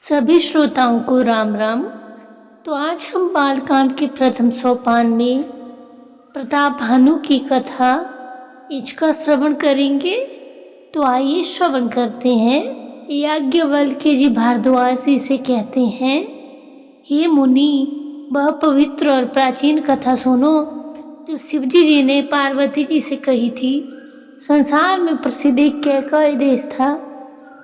सभी श्रोताओं को राम राम। तो आज हम बालकांड के प्रथम सोपान में प्रताप भानु की कथा इसका श्रवण करेंगे। तो आइए श्रवण करते हैं। याज्ञवल्क्य जी भारद्वाज इसे कहते हैं, हे मुनि, वह पवित्र और प्राचीन कथा सुनो जो शिवजी जी ने पार्वती जी से कही थी। संसार में प्रसिद्ध एक कैकय देश था।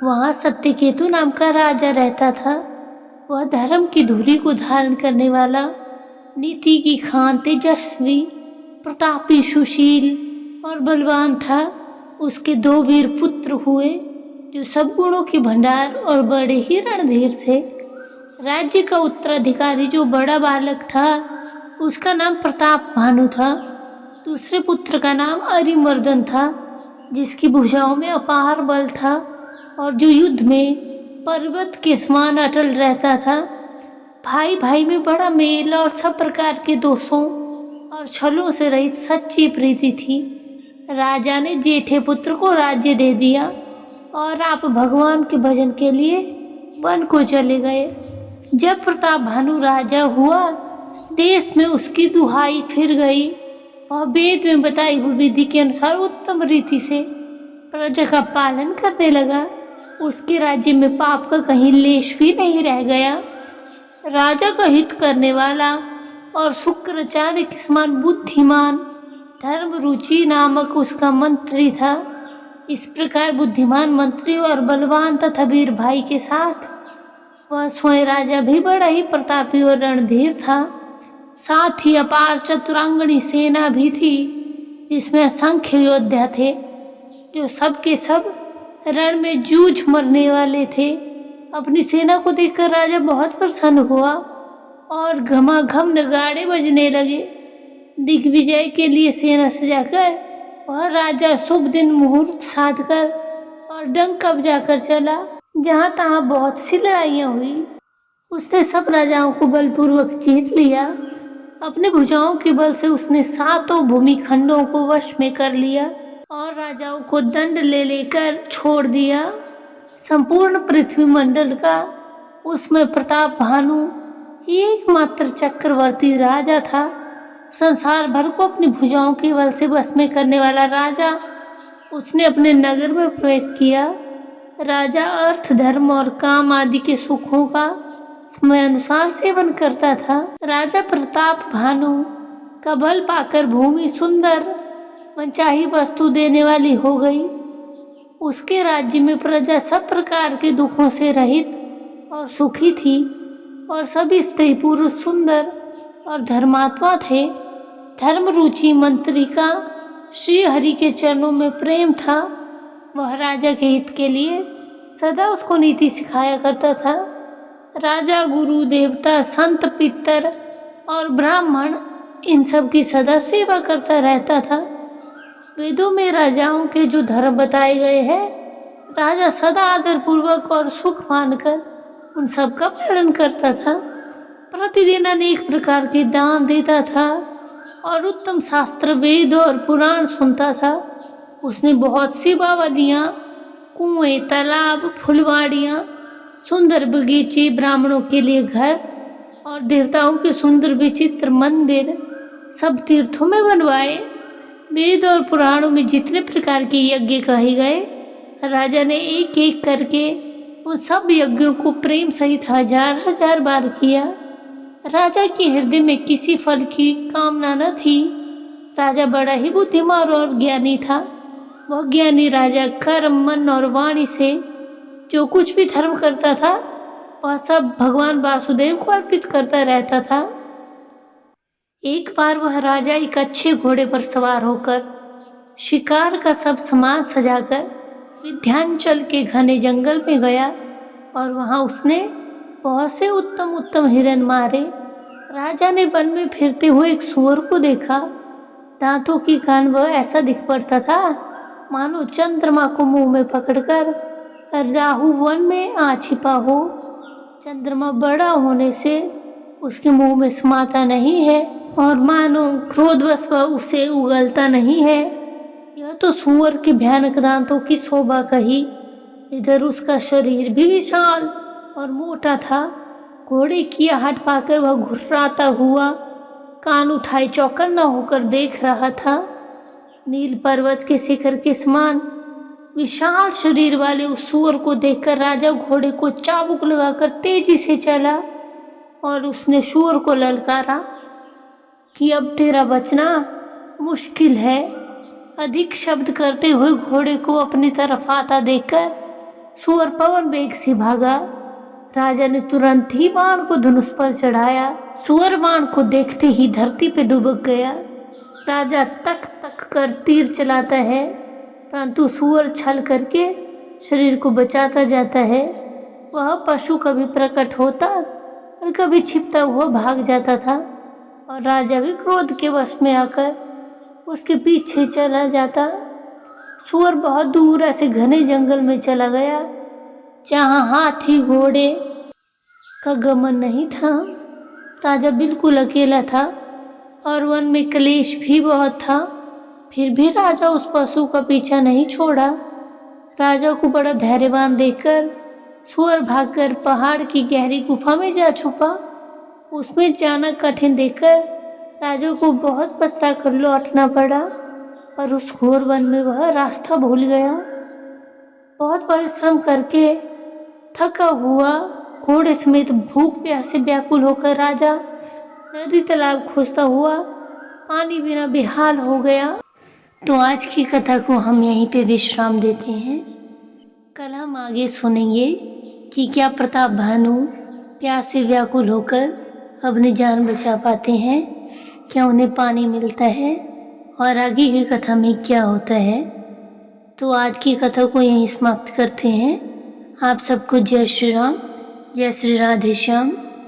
वहाँ सत्यकेतु नाम का राजा रहता था। वह धर्म की धुरी को धारण करने वाला, नीति की खान, तेजस्वी, प्रतापी, सुशील और बलवान था। उसके 2 वीर पुत्र हुए जो सब गुणों के भंडार और बड़े ही रणधीर थे। राज्य का उत्तराधिकारी जो बड़ा बालक था उसका नाम प्रताप भानु था। दूसरे पुत्र का नाम अरिमर्दन था जिसकी भुजाओं में अपार बल था और जो युद्ध में पर्वत के समान अटल रहता था। भाई भाई में बड़ा मेल और सब प्रकार के दोषों और छलों से रहित सच्ची प्रीति थी। राजा ने जेठे पुत्र को राज्य दे दिया और आप भगवान के भजन के लिए वन को चले गए। जब प्रताप भानु राजा हुआ, देश में उसकी दुहाई फिर गई। वह वेद में बताई हुई विधि के अनुसार उत्तम रीति से प्रजा का पालन करने लगा। उसके राज्य में पाप का कहीं लेश भी नहीं रह गया। राजा का हित करने वाला और शुक्राचार्य के समान बुद्धिमान धर्मरुचि नामक उसका मंत्री था। इस प्रकार बुद्धिमान मंत्री और बलवान तथा वीर भाई के साथ वह स्वयं राजा भी बड़ा ही प्रतापी और रणधीर था। साथ ही अपार चतुरांगणी सेना भी थी जिसमें असंख्य योद्धा थे जो सब के सब रण में जूझ मरने वाले थे। अपनी सेना को देखकर राजा बहुत प्रसन्न हुआ और घमाघम नगाड़े बजने लगे। दिग्विजय के लिए सेना सजाकर वह राजा शुभ दिन मुहूर्त साधकर और डंका बजाकर चला। जहाँ तहाँ बहुत सी लड़ाइयाँ हुई। उसने सब राजाओं को बलपूर्वक जीत लिया। अपने भुजाओं के बल से उसने 7 भूमिखंडों को वश में कर लिया और राजाओं को दंड ले लेकर छोड़ दिया। संपूर्ण पृथ्वी मंडल का उसमें प्रताप भानु एकमात्र चक्रवर्ती राजा था। संसार भर को अपनी भुजाओं के बल से बस में करने वाला राजा। उसने अपने नगर में प्रवेश किया। राजा अर्थ, धर्म और काम आदि के सुखों का समय अनुसार सेवन करता था। राजा प्रताप भानु का बल पाकर भूमि सुंदर मनचाही वस्तु देने वाली हो गई। उसके राज्य में प्रजा सब प्रकार के दुखों से रहित और सुखी थी और सभी स्त्री पुरुष सुंदर और धर्मात्मा थे। धर्मरुचि मंत्री का श्री हरि के चरणों में प्रेम था। वह राजा के हित के लिए सदा उसको नीति सिखाया करता था। राजा, गुरु, देवता, संत, पितर और ब्राह्मण इन सब की सदा सेवा करता रहता था। वेदों में राजाओं के जो धर्म बताए गए हैं, राजा सदा आदर पूर्वक और सुख मानकर उन सब का पालन करता था। प्रतिदिन अनेक प्रकार के दान देता था और उत्तम शास्त्र, वेद और पुराण सुनता था। उसने बहुत सी बावलियाँ, कुएं, तालाब, फुलवाड़ियाँ, सुंदर बगीचे, ब्राह्मणों के लिए घर और देवताओं के सुंदर विचित्र मंदिर सब तीर्थों में बनवाए। वेद और पुराणों में जितने प्रकार के यज्ञ कहे गए, राजा ने एक एक करके उन सब यज्ञों को प्रेम सहित 1000 बार किया। राजा के हृदय में किसी फल की कामना न थी। राजा बड़ा ही बुद्धिमान और ज्ञानी था। वह ज्ञानी राजा कर्म, मन और वाणी से जो कुछ भी धर्म करता था वह सब भगवान वासुदेव को अर्पित करता रहता था। एक बार वह राजा एक अच्छे घोड़े पर सवार होकर शिकार का सब सामान सजाकर विंध्याचल के घने जंगल में गया और वहां उसने बहुत से उत्तम उत्तम हिरन मारे। राजा ने वन में फिरते हुए एक सूअर को देखा। दांतों की कान वह ऐसा दिख पड़ता था मानो चंद्रमा को मुंह में पकड़कर राहु वन में आ छिपा हो। चंद्रमा बड़ा होने से उसके मुंह में समाता नहीं है और मानो क्रोधवश वह उसे उगलता नहीं है। यह तो सूअर के भयानक दांतों की शोभा कही। इधर उसका शरीर भी विशाल और मोटा था। घोड़े की आहट पाकर वह घुर्राता हुआ कान उठाए चौकन्ना होकर देख रहा था। नील पर्वत के शिखर के समान विशाल शरीर वाले उस सूअर को देखकर राजा घोड़े को चाबुक लगाकर तेजी से चला और उसने सूअर को ललकारा कि अब तेरा बचना मुश्किल है। अधिक शब्द करते हुए घोड़े को अपनी तरफ आता देखकर सूअर पवन वेग से भागा। राजा ने तुरंत ही बाण को धनुष पर चढ़ाया। सूअर बाण को देखते ही धरती पे दुबक गया। राजा तक तक कर तीर चलाता है, परंतु सूअर छल करके शरीर को बचाता जाता है। वह पशु कभी प्रकट होता और कभी छिपता हुआ भाग जाता था और राजा भी क्रोध के वश में आकर उसके पीछे चला जाता। सूअर बहुत दूर ऐसे घने जंगल में चला गया जहाँ हाथी घोड़े का गमन नहीं था। राजा बिल्कुल अकेला था और वन में क्लेश भी बहुत था। फिर भी राजा उस पशु का पीछा नहीं छोड़ा। राजा को बड़ा धैर्यवान देखकर सूअर भागकर पहाड़ की गहरी गुफा में जा छुपा। उसमें जाना कठिन देखकर राजा को बहुत पछता कर लौटना पड़ा और उस घोर वन में वह रास्ता भूल गया। बहुत परिश्रम करके थका हुआ घोड़े समेत भूख प्यास से व्याकुल होकर राजा नदी तालाब खोजता हुआ पानी बिना बेहाल हो गया। तो आज की कथा को हम यहीं पे विश्राम देते हैं। कल हम आगे सुनेंगे कि क्या प्रताप भानु प्यास से व्याकुल होकर अपनी जान बचा पाते हैं, क्या उन्हें पानी मिलता है और आगे की कथा में क्या होता है। तो आज की कथा को यहीं समाप्त करते हैं। आप सबको जय श्री राम, जय श्री राधे श्याम।